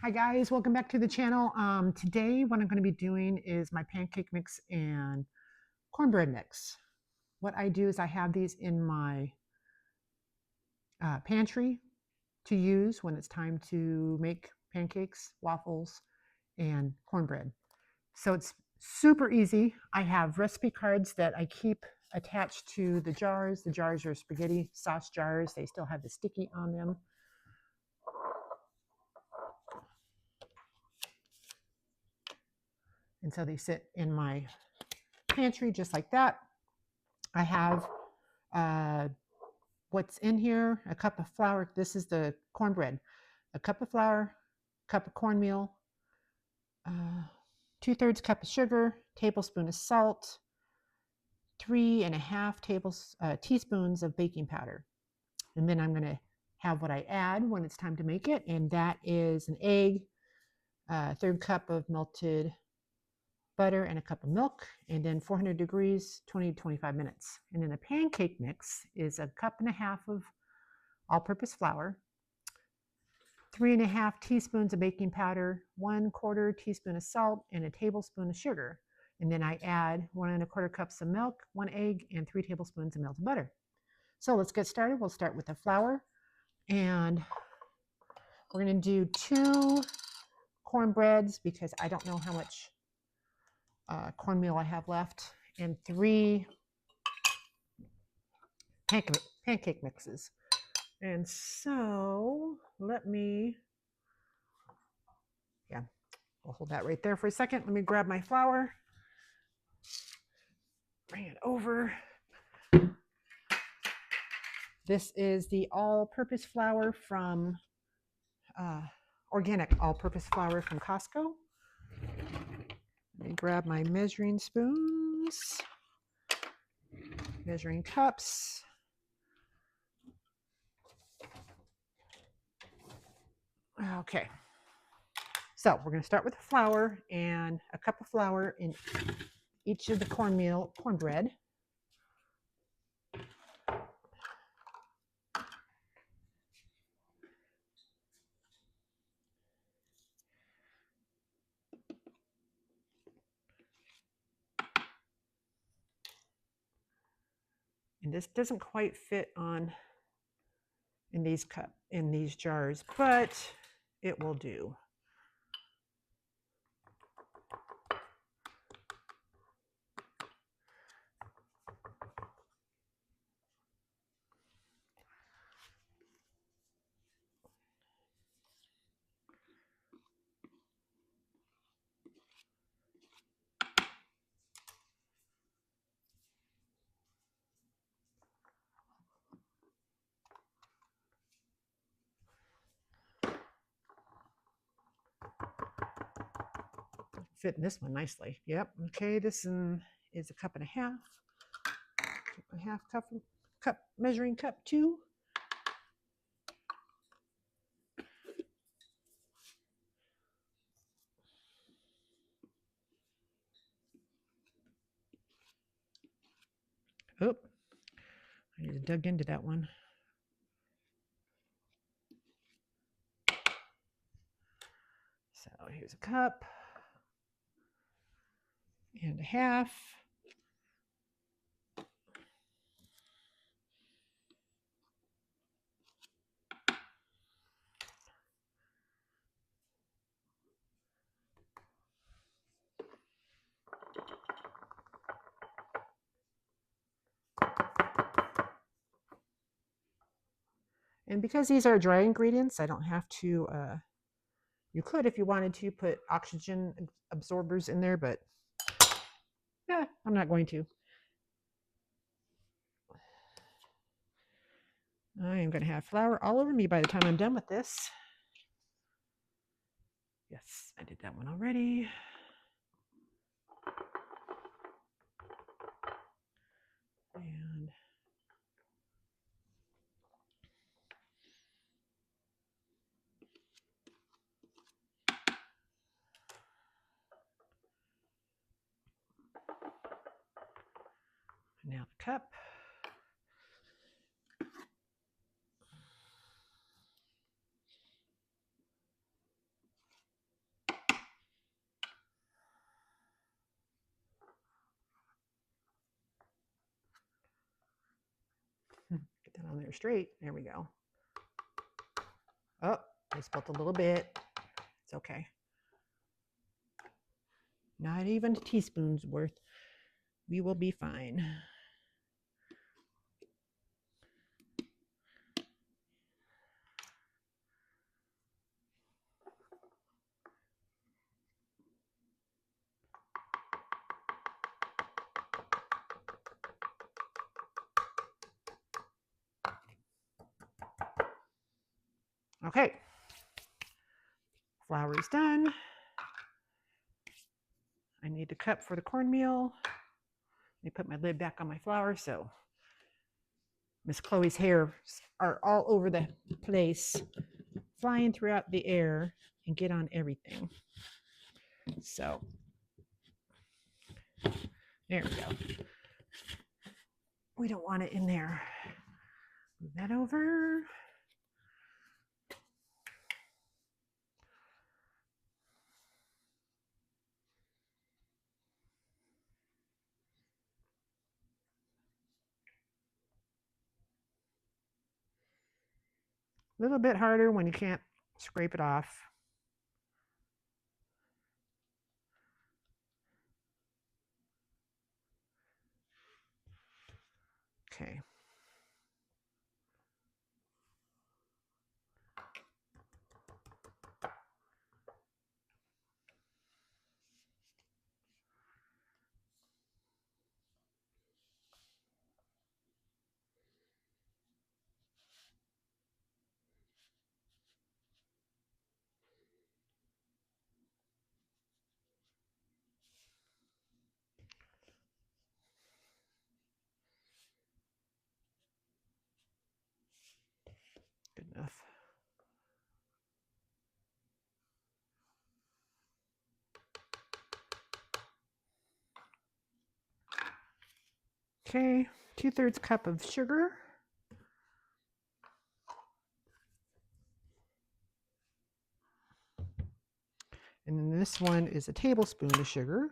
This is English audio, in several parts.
Hi guys, welcome back to the channel. Today what I'm going to be doing is my pancake mix and cornbread mix. What I do is I have these in my pantry to use when it's time to make pancakes, waffles, and cornbread. So it's super easy. I have recipe cards that I keep attached to the jars. The jars are spaghetti sauce jars. They still have the sticky on them. And so they sit in my pantry just like that. I have what's in here: a cup of flour. This is the cornbread. A cup of flour, cup of cornmeal, 2/3 cup of sugar, tablespoon of salt, 3.5 teaspoons of baking powder. And then I'm going to have what I add when it's time to make it, and that is an egg, 1/3 cup of melted butter, and a cup of milk, and then 400 degrees, 20 to 25 minutes. And then the pancake mix is 1.5 cups of all-purpose flour, 3.5 teaspoons of baking powder, 1/4 teaspoon of salt, and a tablespoon of sugar. And then I add 1.25 cups of milk, 1 egg, and 3 tablespoons of melted butter. So let's get started. We'll start with the flour, and we're going to do 2 cornbreads because I don't know how much cornmeal I have left, and 3 pancake mixes. And so we'll hold that right there for a second. Let me grab my flour, bring it over. This is the all-purpose flour from organic all-purpose flour from Costco. Let me grab my measuring spoons, measuring cups. Okay, so we're going to start with the flour, and a cup of flour in each of the cornbread. And this doesn't quite fit in these jars, but it will do. Fit in this one nicely. Yep. Okay, this is 1.5 cups. 1/2 cup measuring cup 2. Oh, I need to dug into that one. So here's a cup and a half. And because these are dry ingredients, I don't have to, you could, if you wanted to, put oxygen absorbers in there, but yeah, I'm not going to. I am going to have flour all over me by the time I'm done with this. Yes, I did that one already. And now the cup. down there straight. There we go. Oh, I spilled a little bit. It's okay. Not even a teaspoon's worth. We will be fine. Okay, flour is done. I need the cup for the cornmeal. Let me put my lid back on my flour so Miss Chloe's hairs are all over the place, flying throughout the air and get on everything. So there we go. We don't want it in there. Move that over. A little bit harder when you can't scrape it off. Okay. Good enough. Okay, 2/3 cup of sugar. And then this one is a tablespoon of sugar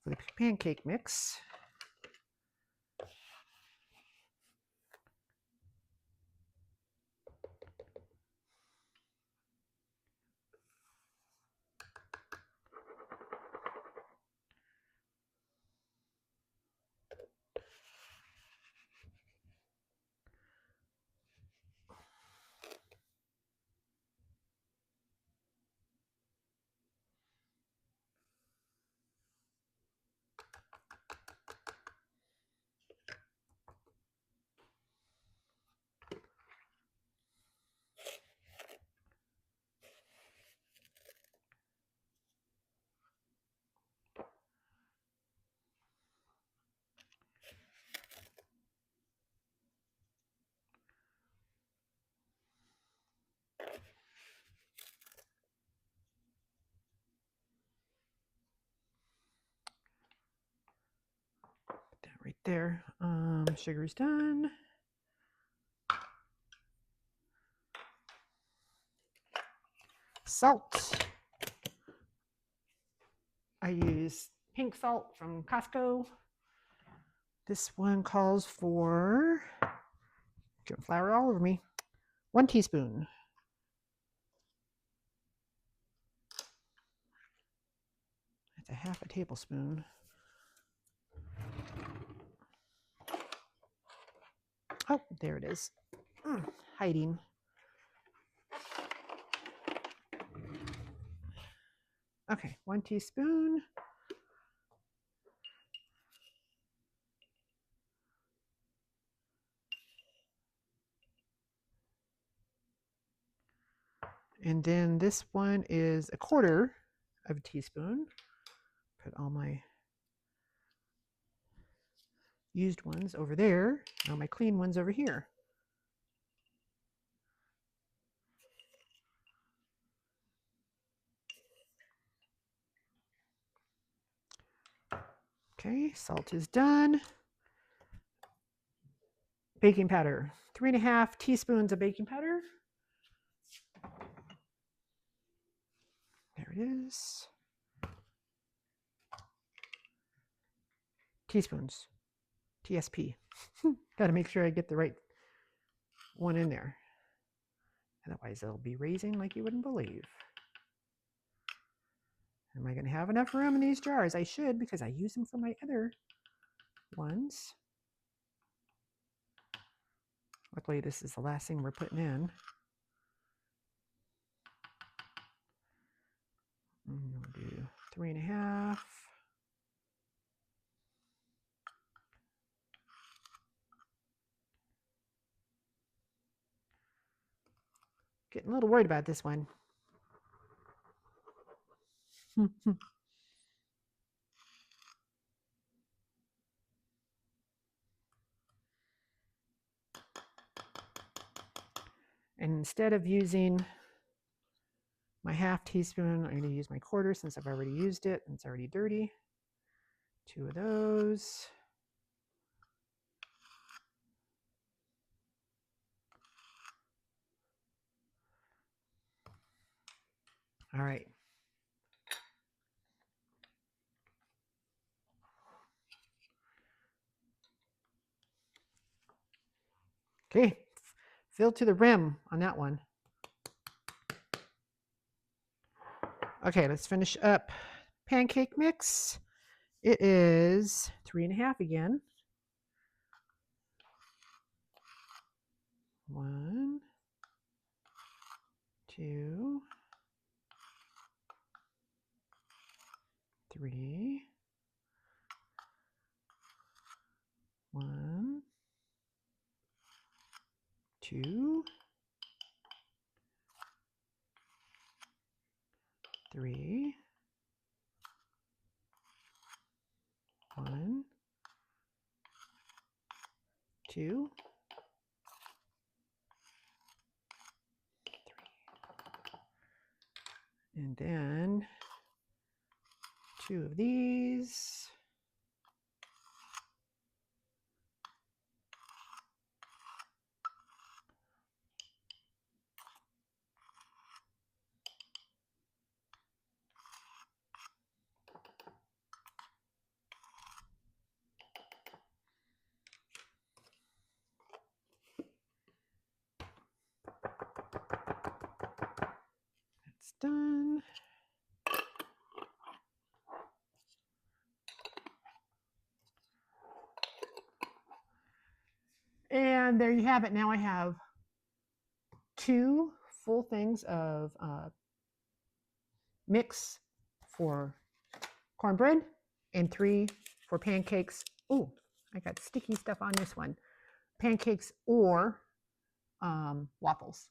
for the pancake mix. Right there. Sugar's done. Salt. I use pink salt from Costco. This one calls for, getting flour all over me, 1 teaspoon. That's a half a tablespoon. Oh, there it is. Hiding. Okay, 1 teaspoon. And then this one is 1/4 of a teaspoon. Put all my used ones over there, and all my clean ones over here. Okay, salt is done. Baking powder, 3½ teaspoons of baking powder. There it is. Teaspoons, TSP. Got to make sure I get the right one in there. Otherwise, it'll be raising like you wouldn't believe. Am I going to have enough room in these jars? I should, because I use them for my other ones. Luckily, this is the last thing we're putting in. We'll do 3.5. Getting a little worried about this one. And instead of using my 1/2 teaspoon, I'm going to use my 1/4 since I've already used it and it's already dirty. 2 of those. All right. Okay, fill to the rim on that one. Okay, let's finish up pancake mix. It is 3.5 again. 1, 2, 3, 1, 2, 3, 1, 2, 3. And then 2 of these. That's done. And there you have it. Now I have 2 full things of mix for cornbread and 3 for pancakes. Oh, I got sticky stuff on this one. Pancakes or waffles.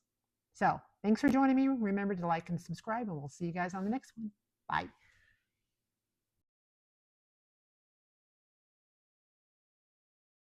So thanks for joining me. Remember to like and subscribe, and we'll see you guys on the next one. Bye.